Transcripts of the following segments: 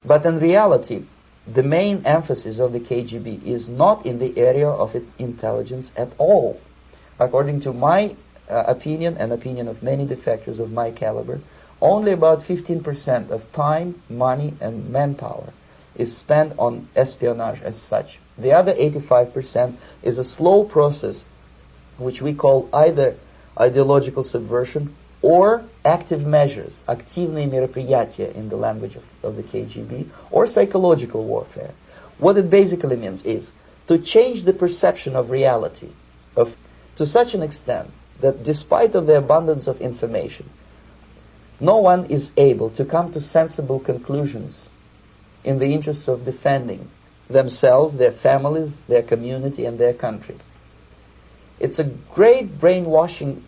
But in reality, the main emphasis of the KGB is not in the area of intelligence at all. According to my opinion and opinion of many defectors of my caliber, only about 15% of time, money, and manpower is spent on espionage as such. The other 85% is a slow process which we call either ideological subversion or active measures, активные мероприятия in the language of the KGB, or psychological warfare. What it basically means is to change the perception of reality to such an extent that despite of the abundance of information, no one is able to come to sensible conclusions in the interests of defending themselves, their families, their community, and their country. It's a great brainwashing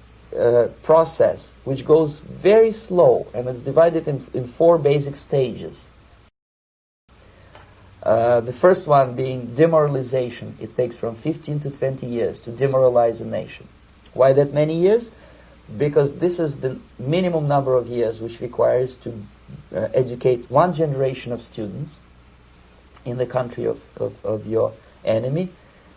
process which goes very slow, and it's divided in four basic stages. The first one being demoralization. It takes from 15 to 20 years to demoralize a nation. Why that many years? Because this is the minimum number of years which requires to educate one generation of students in the country of your enemy,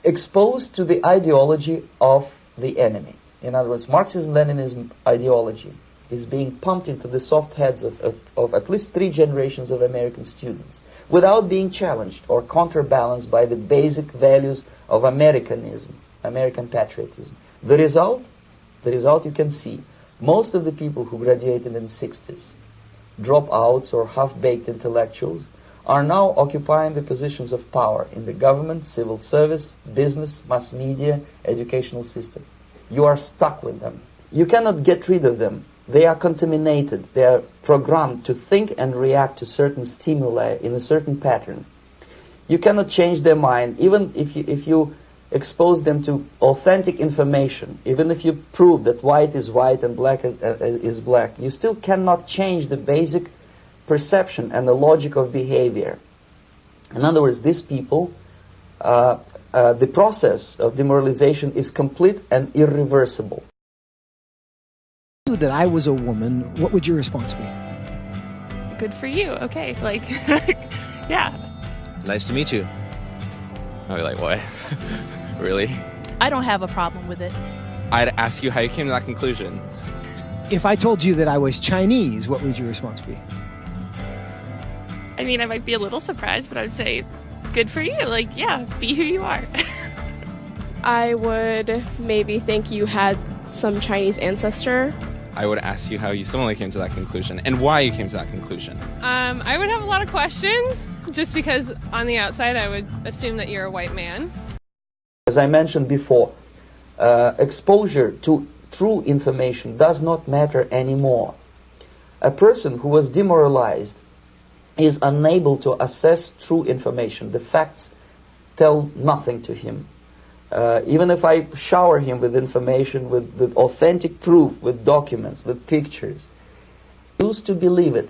exposed to the ideology of the enemy. In other words, Marxism-Leninism ideology is being pumped into the soft heads of at least 3 generations of American students without being challenged or counterbalanced by the basic values of Americanism, American patriotism. The result you can see. Most of the people who graduated in the 60s, dropouts or half-baked intellectuals, are now occupying the positions of power in the government, civil service, business, mass media, educational system. You are stuck with them. You cannot get rid of them. They are contaminated. They are programmed to think and react to certain stimuli in a certain pattern. You cannot change their mind, even if you expose them to authentic information, even if you prove that white is white and black is black. You still cannot change the basic perception and the logic of behavior. In other words, these people, the process of demoralization is complete and irreversible. That I was a woman, what would your response be? Good for you. Okay, like, yeah. Nice to meet you. I'd be like, what? Really? I don't have a problem with it. I'd ask you how you came to that conclusion. If I told you that I was Chinese, what would your response be? I mean, I might be a little surprised, but I would say, good for you. Like, yeah, be who you are. I would maybe think you had some Chinese ancestor. I would ask you how you similarly came to that conclusion and why you came to that conclusion. I would have a lot of questions, just because on the outside I would assume that you're a white man. As I mentioned before, exposure to true information does not matter anymore. A person who was demoralized is unable to assess true information. The facts tell nothing to him. Even if I shower him with information, with authentic proof, with documents, with pictures, he used to believe it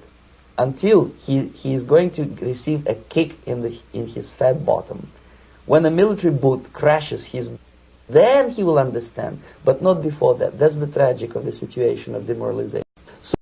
until he is going to receive a kick in his fat bottom. When a military boot crashes then he will understand, but not before that. That's the tragic of the situation of demoralization.